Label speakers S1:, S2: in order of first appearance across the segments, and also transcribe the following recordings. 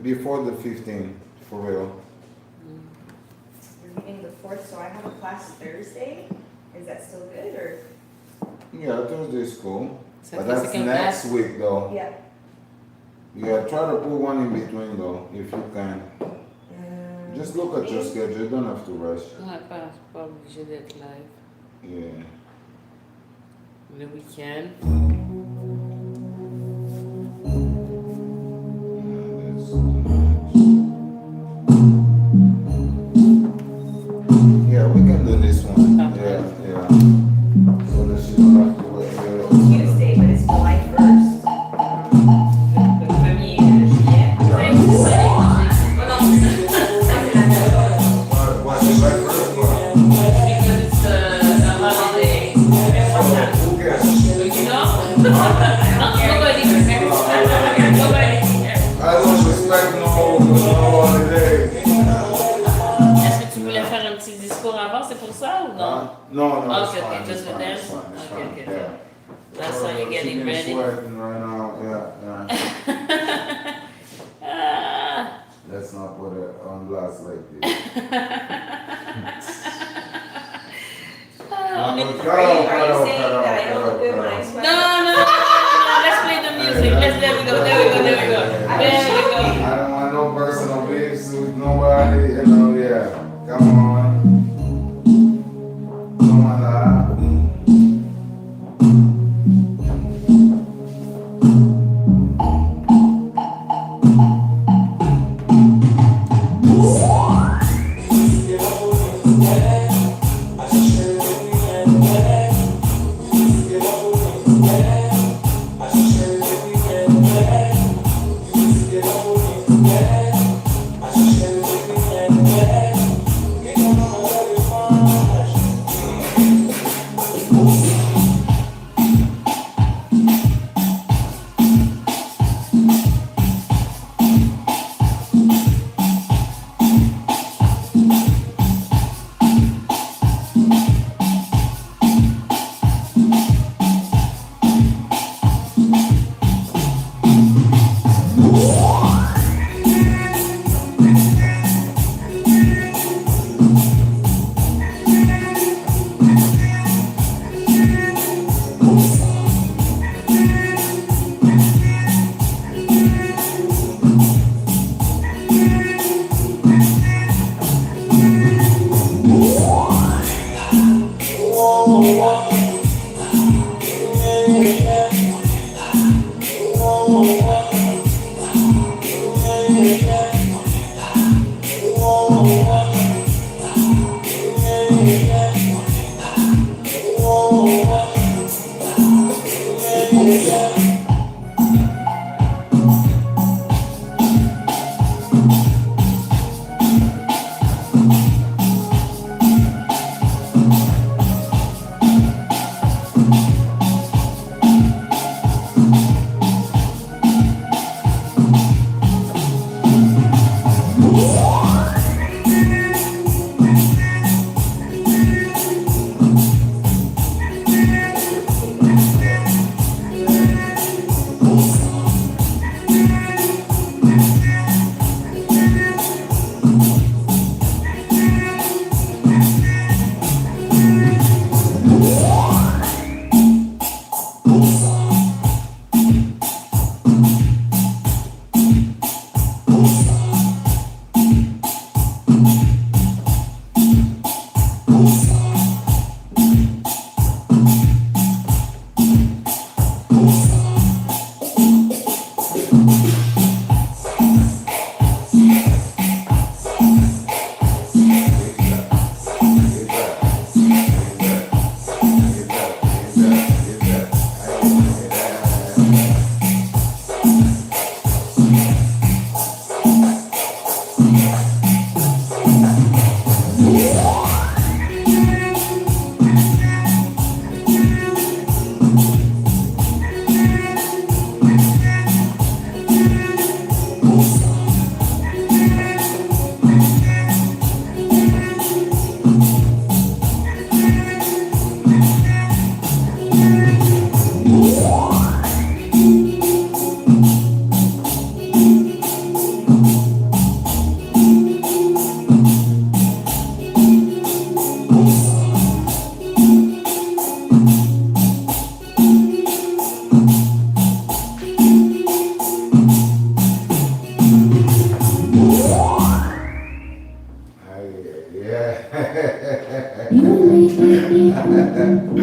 S1: before the 15th, for real.
S2: You're meeting the 4th, so I have a class Thursday. Is that still good or?
S1: Yeah, Thursday's cool.
S3: So
S1: But
S3: the
S1: that's
S3: second
S1: next
S3: class?
S1: week though.
S2: Yeah.
S1: Yeah, try to put one in between though, if you can. Just look at your schedule, you don't have to rush.
S3: Ouais, pas obligé d'être live.
S1: Yeah.
S3: Le week-end.
S1: Yeah, we can do this one.
S3: Okay.
S1: Yeah. So that she don't have to wait.
S2: Tuesday, but it's July 1st. Le 1er juillet.
S1: What, is that first one?
S3: Because it's a holiday.
S1: Who cares?
S3: You know? Nobody cares. Nobody cares.
S1: I don't respect no holiday.
S3: Est-ce que tu voulais faire un petit discours avant, c'est pour ça ou non?
S1: No,
S3: Okay,
S1: it's
S3: okay,
S1: fine,
S3: just
S1: it's
S3: the
S1: fine,
S3: dance?
S1: it's fine, it's
S3: Okay,
S1: fine,
S3: okay.
S1: yeah.
S3: That's how you're getting ready.
S1: Sweating right now, yeah.
S3: Ah.
S1: Let's not put it on blast like this.
S3: On est-
S2: Are you saying that I don't look good when I sweat?
S3: No. Let's play the music. There we go. There we go.
S1: I don't want no personal beefs with nobody, you know, yeah. Come on. Come on,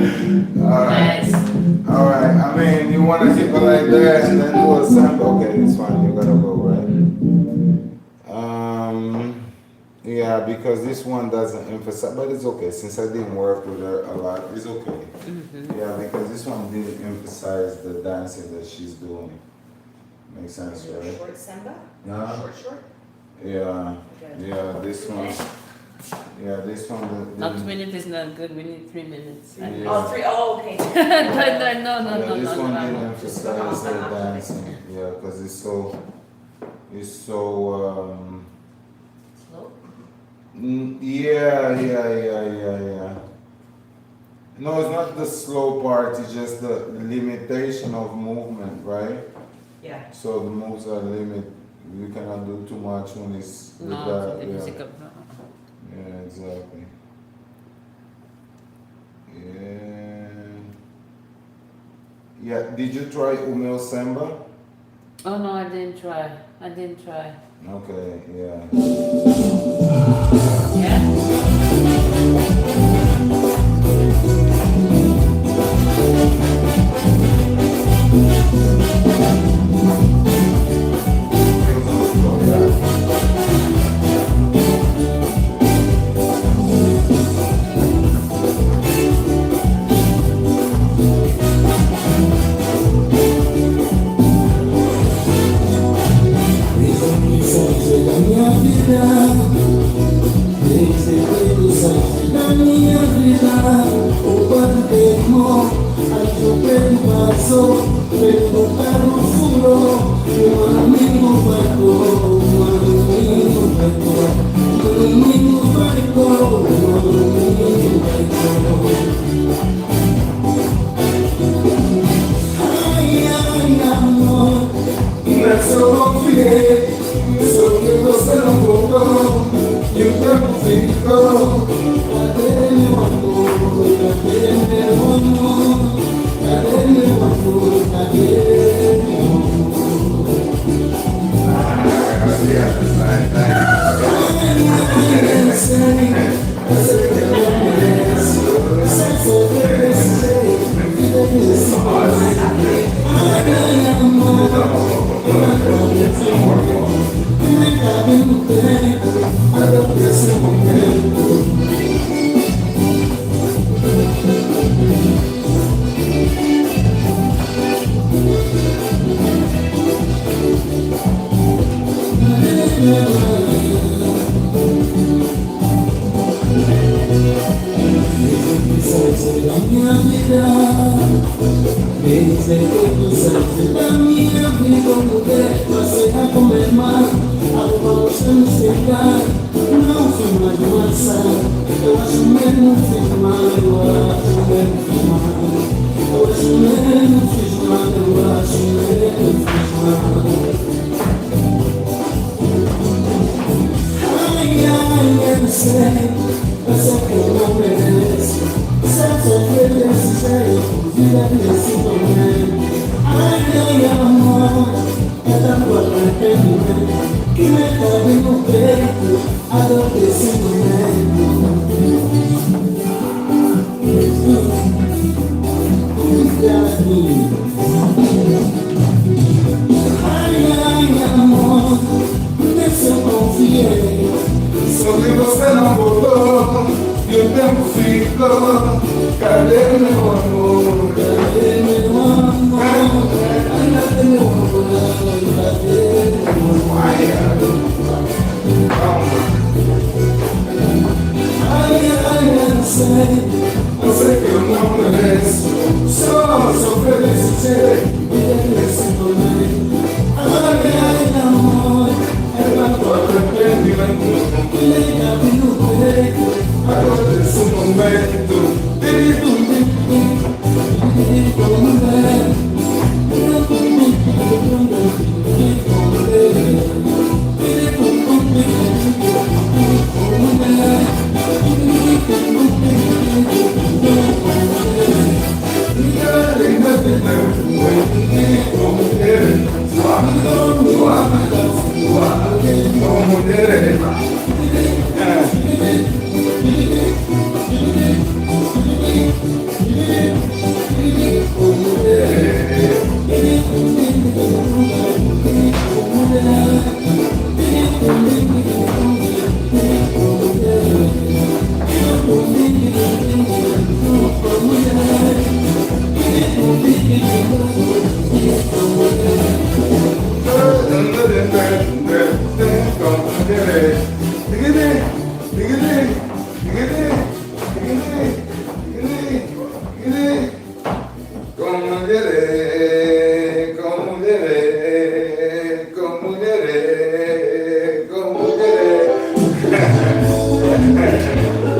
S1: Alright.
S3: Nice.
S1: Alright. I mean, you want to keep it like that and then do a sample? Okay, it's fine. You gotta go, right? Yeah, because this one doesn't emphasize, but it's okay. Since I didn't work with her a lot, it's okay. Yeah, because this one didn't emphasize the dancing that she's doing. Makes sense,
S2: Is it a
S1: right?
S2: short samba?
S1: Yeah.
S2: Short?
S1: Yeah.
S2: Okay.
S1: Yeah, this one. Yeah, this one.
S3: Not 2 minutes is not good. We need 3 minutes.
S1: Yeah.
S2: Oh, 3, oh, okay.
S3: No.
S1: This one didn't emphasize the dancing. Yeah, because it's so.
S2: Slow?
S1: Yeah. No, it's not the slow part, it's just the limitation of movement, right?
S2: Yeah.
S1: So the moves are limited. You cannot do too much when it's with that. Yeah, exactly. Yeah, did you try Umeo Samba?
S3: Oh no, I didn't try.
S1: Okay, yeah.
S3: Yeah?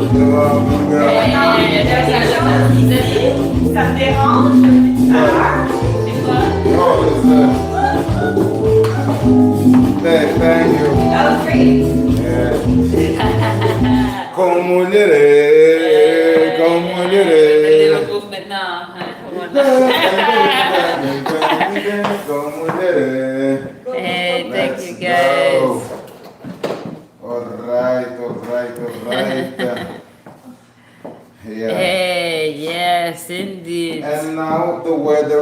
S2: Ça me dérange, je le dis tout à l'heure.
S3: C'est quoi?
S1: Thank you.
S2: That was great.
S1: Yeah. Como diré, como
S3: Le
S1: diré.
S3: groupe maintenant. Voilà.
S1: Como diré.
S3: Hey, thank
S1: Let's
S3: you guys.
S1: go. All right. Yeah.
S3: Hey, yes, indeed.
S1: And now the weather